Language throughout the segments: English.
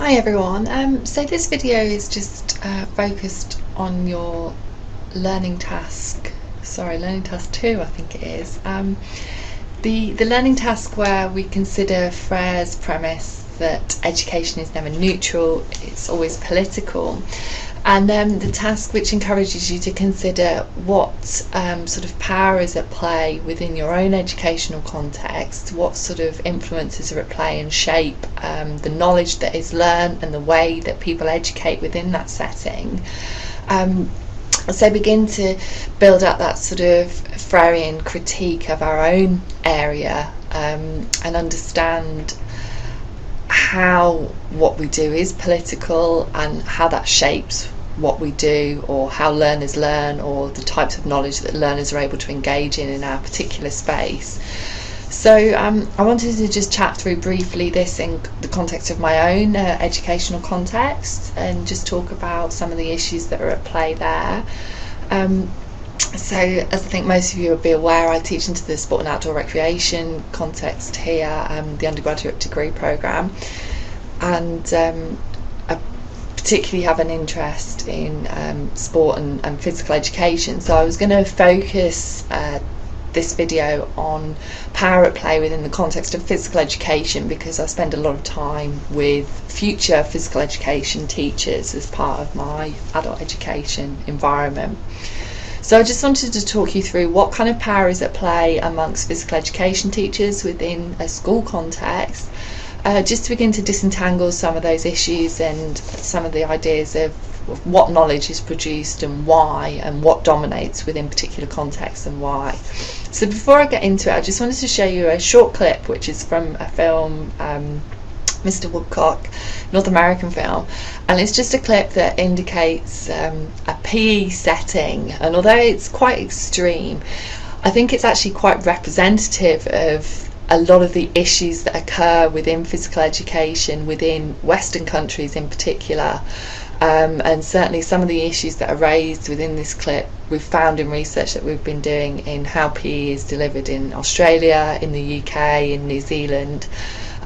Hi everyone, so this video is just focused on your learning task 2 I think it is. The learning task where we consider Frere's premise that education is never neutral, it's always political. And the task which encourages you to consider what sort of power is at play within your own educational context, what sort of influences are at play and shape the knowledge that is learned and the way that people educate within that setting. So begin to build up that sort of Frerean critique of our own area and understand how what we do is political and how that shapes what we do, or how learners learn, or the types of knowledge that learners are able to engage in our particular space. So I wanted to just chat through briefly this in the context of my own educational context, and just talk about some of the issues that are at play there. So as I think most of you will be aware, I teach into the sport and outdoor recreation context here, the undergraduate degree programme, and I particularly have an interest in sport and physical education. So I was going to focus this video on power at play within the context of physical education, because I spend a lot of time with future physical education teachers as part of my adult education environment. So I just wanted to talk you through what kind of power is at play amongst physical education teachers within a school context, just to begin to disentangle some of those issues and some of the ideas of what knowledge is produced and why, and what dominates within particular contexts and why. So before I get into it, I just wanted to show you a short clip which is from a film, Mr. Woodcock, North American film, and it's just a clip that indicates a PE setting, and although it's quite extreme, I think it's actually quite representative of a lot of the issues that occur within physical education within Western countries in particular. And certainly some of the issues that are raised within this clip we've found in research that we've been doing in how PE is delivered in Australia, in the UK, in New Zealand.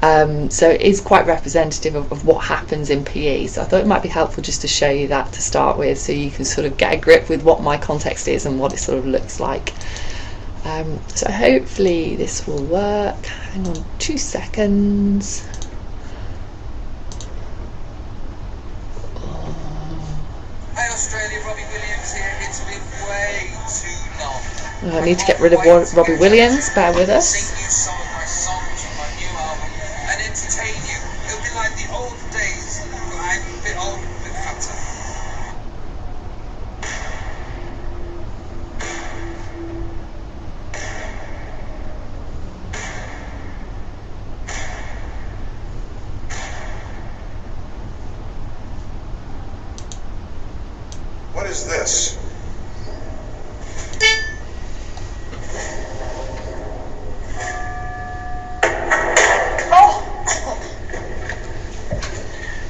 So it is quite representative of what happens in PE. So I thought it might be helpful just to show you that to start with, so you can sort of get a grip with what my context is and what it sort of looks like. So hopefully this will work. Hang on 2 seconds. Hey Australia, Robbie Williams here. It's been way too long. I need to get rid of Robbie Williams, bear with us. Sing you some of my songs from my new album and entertain you. It'll be like the old days, but I'm a bit older, a bit fatter. What is this?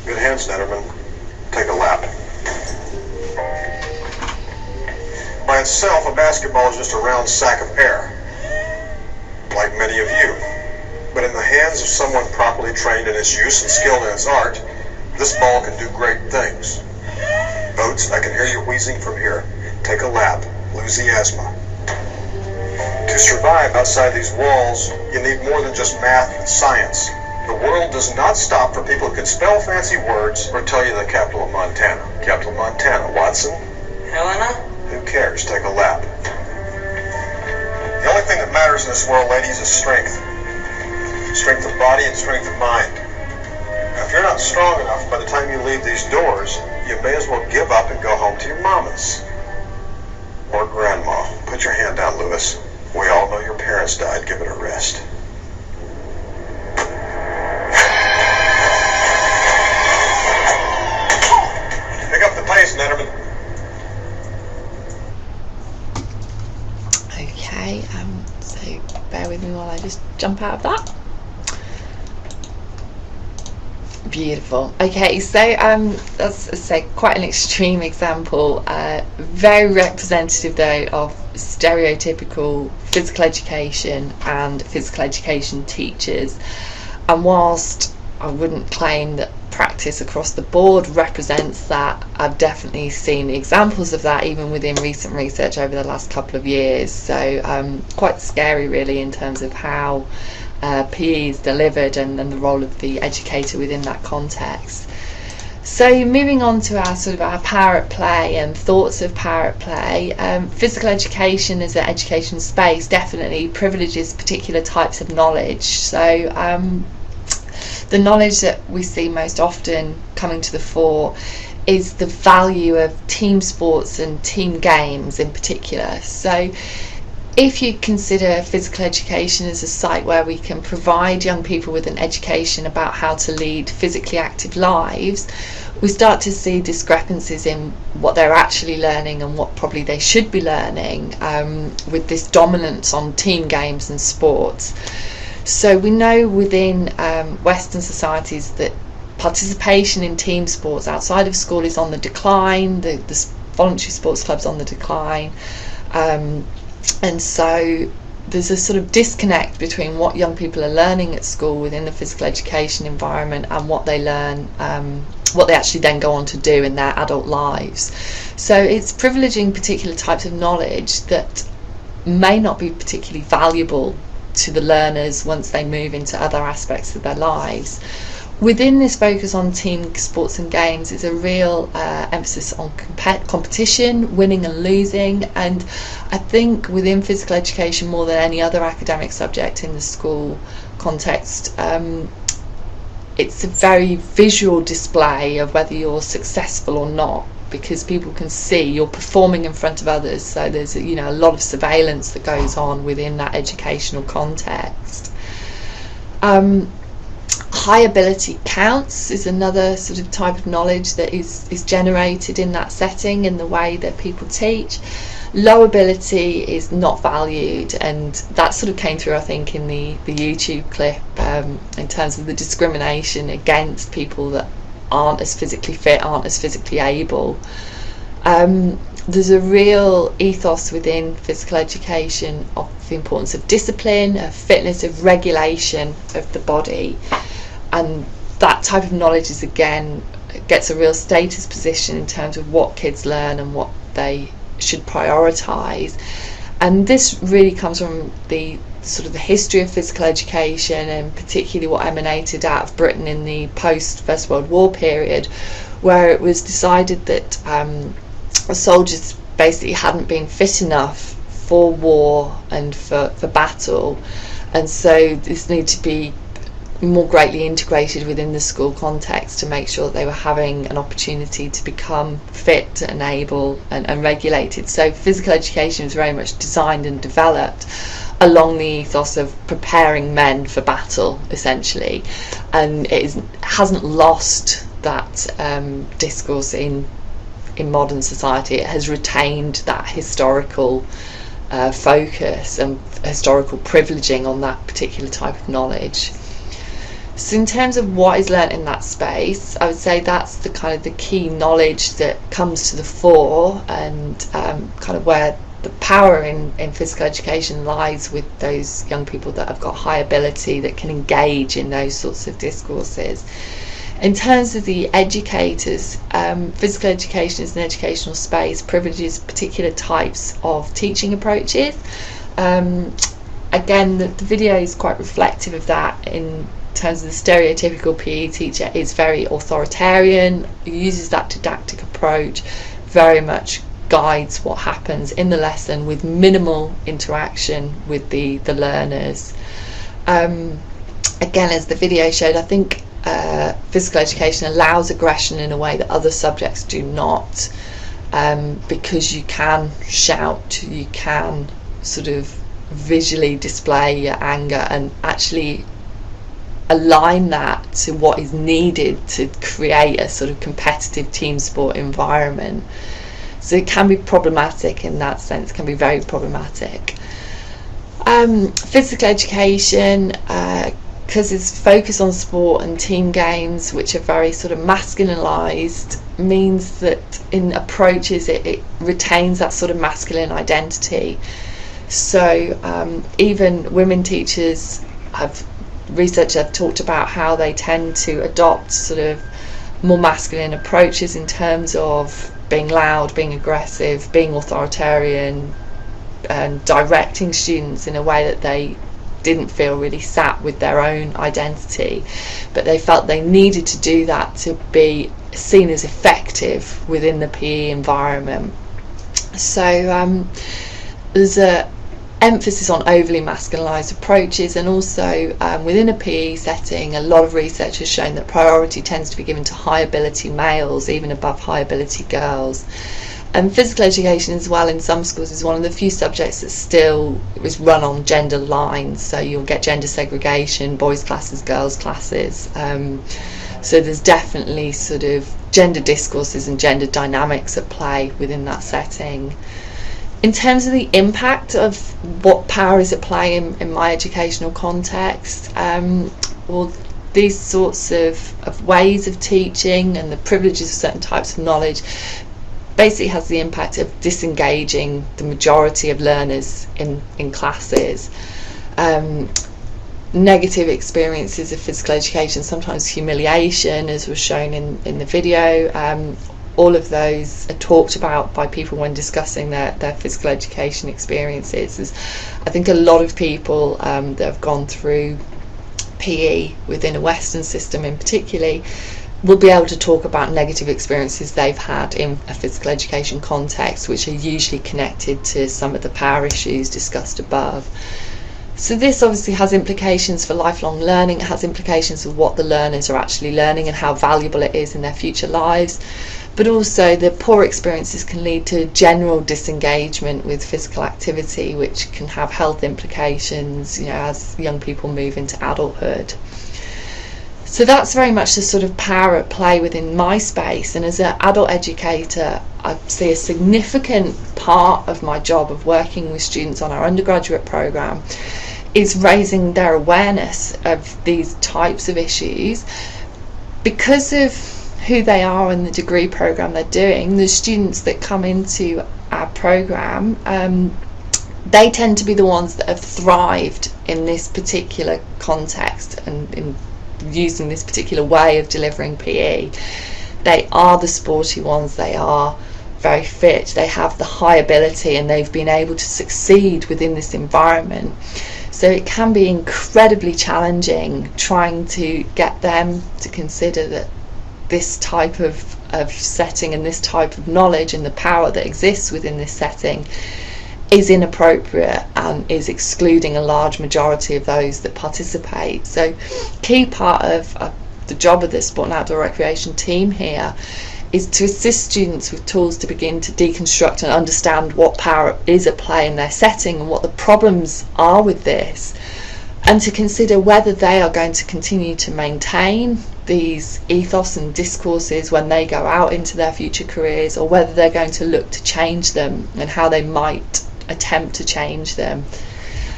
Good hands, Netterman. Take a lap. By itself, a basketball is just a round sack of air, like many of you. But in the hands of someone properly trained in its use and skilled in its art, this ball can do great things. Oates, I can hear you wheezing from here. Take a lap. Lose the asthma. To survive outside these walls, you need more than just math and science. The world does not stop for people who can spell fancy words or tell you the capital of Montana. Capital of Montana, Watson? Helena? Who cares? Take a lap. The only thing that matters in this world, ladies, is strength. Strength of body and strength of mind. Now, if you're not strong enough by the time you leave these doors, you may as well give up and go home to your mamas. Or grandma. Put your hand down, Lewis. We all know your parents died. Give it a rest. Pick up the pace, Netterman. Okay, so bear with me while I just jump out of that. Beautiful. Okay, so that's, as I say, quite an extreme example, very representative though of stereotypical physical education and physical education teachers. And whilst I wouldn't claim that practice across the board represents that. I've definitely seen examples of that even within recent research over the last couple of years, so quite scary really in terms of how PE is delivered and the role of the educator within that context. So moving on to our power at play and thoughts of power at play, physical education as an education space definitely privileges particular types of knowledge. So the knowledge that we see most often coming to the fore is the value of team sports and team games in particular. So if you consider physical education as a site where we can provide young people with an education about how to lead physically active lives, we start to see discrepancies in what they're actually learning and what probably they should be learning, with this dominance on team games and sports. So we know within Western societies that participation in team sports outside of school is on the decline, the voluntary sports clubs on the decline, and so there's a sort of disconnect between what young people are learning at school within the physical education environment and what they learn, what they actually then go on to do in their adult lives. So it's privileging particular types of knowledge that may not be particularly valuable to the learners once they move into other aspects of their lives. Within this focus on team sports and games is a real emphasis on competition, winning and losing, and I think within physical education more than any other academic subject in the school context, it's a very visual display of whether you're successful or not, because people can see you're performing in front of others, so there's a lot of surveillance that goes on within that educational context. High ability counts is another sort of type of knowledge that is generated in that setting in the way that people teach. Low ability is not valued, and that sort of came through I think in the YouTube clip, in terms of the discrimination against people that aren't as physically fit, aren't as physically able. There's a real ethos within physical education of the importance of discipline, of fitness, of regulation of the body, and that type of knowledge is again gets a real status position in terms of what kids learn and what they should prioritise. And this really comes from the history of physical education, and particularly what emanated out of Britain in the post First World War period, where it was decided that soldiers basically hadn't been fit enough for war and for battle, and so this needed to be more greatly integrated within the school context to make sure that they were having an opportunity to become fit and able and regulated. So physical education was very much designed and developed along the ethos of preparing men for battle, essentially, and it hasn't lost that discourse in modern society. It has retained that historical focus and historical privileging on that particular type of knowledge. So in terms of what is learnt in that space, I would say that's the key knowledge that comes to the fore, and kind of where the power in physical education lies with those young people that have got high ability, that can engage in those sorts of discourses. In terms of the educators, physical education as an educational space privileges particular types of teaching approaches. Again, the video is quite reflective of that in terms of the stereotypical PE teacher is very authoritarian, uses that didactic approach, very much guides what happens in the lesson with minimal interaction with the learners. Again, as the video showed, I think physical education allows aggression in a way that other subjects do not, because you can shout, you can sort of visually display your anger and actually align that to what is needed to create a sort of competitive team sport environment. So it can be problematic in that sense, can be very problematic. Physical education, because it's focused on sport and team games, which are very sort of masculinized, means that in approaches it retains that sort of masculine identity. So even women teachers research have talked about how they tend to adopt sort of more masculine approaches in terms of being loud, being aggressive, being authoritarian, and directing students in a way that they didn't feel really sat with their own identity, but they felt they needed to do that to be seen as effective within the PE environment. So there's a emphasis on overly masculinized approaches, and also within a PE setting, a lot of research has shown that priority tends to be given to high ability males even above high ability girls. And physical education as well in some schools is one of the few subjects that still is run on gender lines, so you'll get gender segregation, boys classes, girls classes. So there's definitely sort of gender discourses and gender dynamics at play within that setting. In terms of the impact of what power is at play in my educational context, well, these sorts of ways of teaching and the privileges of certain types of knowledge basically has the impact of disengaging the majority of learners in classes. Negative experiences of physical education, sometimes humiliation, as was shown in the video, all of those are talked about by people when discussing their physical education experiences. I think a lot of people that have gone through PE within a Western system in particular will be able to talk about negative experiences they've had in a physical education context, which are usually connected to some of the power issues discussed above. So this obviously has implications for lifelong learning. It has implications of what the learners are actually learning and how valuable it is in their future lives. But also the poor experiences can lead to general disengagement with physical activity, which can have health implications, as young people move into adulthood. So that's very much the sort of power at play within my space, and as an adult educator I see a significant part of my job of working with students on our undergraduate programme is raising their awareness of these types of issues. Because of who they are and the degree programme they're doing, the students that come into our programme, they tend to be the ones that have thrived in this particular context and in using this particular way of delivering PE. They are the sporty ones, they are very fit, they have the high ability, and they've been able to succeed within this environment. So it can be incredibly challenging trying to get them to consider that this type of setting and this type of knowledge and the power that exists within this setting is inappropriate and is excluding a large majority of those that participate. So key part of the job of the Sport and Outdoor Recreation team here is to assist students with tools to begin to deconstruct and understand what power is at play in their setting and what the problems are with this, and to consider whether they are going to continue to maintain these ethos and discourses when they go out into their future careers, or whether they're going to look to change them and how they might attempt to change them.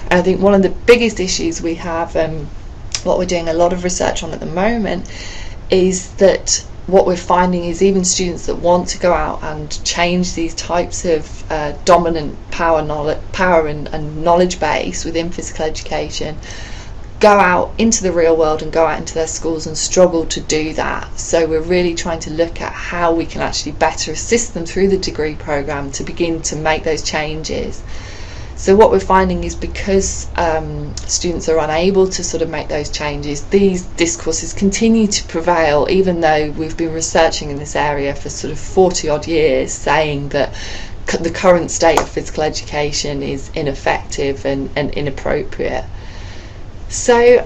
And I think one of the biggest issues we have, what we're doing a lot of research on at the moment, is that what we're finding is even students that want to go out and change these types of dominant power and knowledge base within physical education go out into the real world and go out into their schools and struggle to do that. So we're really trying to look at how we can actually better assist them through the degree programme to begin to make those changes. So what we're finding is because students are unable to sort of make those changes, these discourses continue to prevail, even though we've been researching in this area for sort of 40 odd years, saying that the current state of physical education is ineffective and inappropriate. So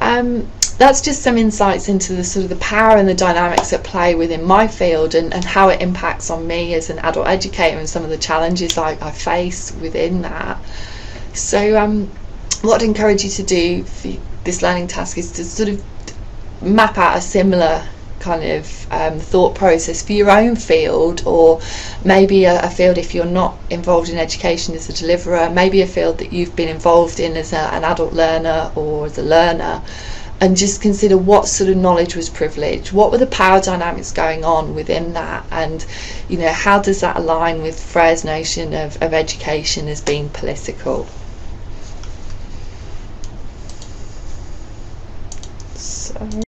that's just some insights into the sort of the power and the dynamics at play within my field, and how it impacts on me as an adult educator and some of the challenges I face within that. So what I'd encourage you to do for this learning task is to sort of map out a similar kind of thought process for your own field, or maybe a field if you're not involved in education as a deliverer, maybe a field that you've been involved in as an adult learner or as a learner, and just consider what sort of knowledge was privileged, what were the power dynamics going on within that, and how does that align with Frere's notion of education as being political. So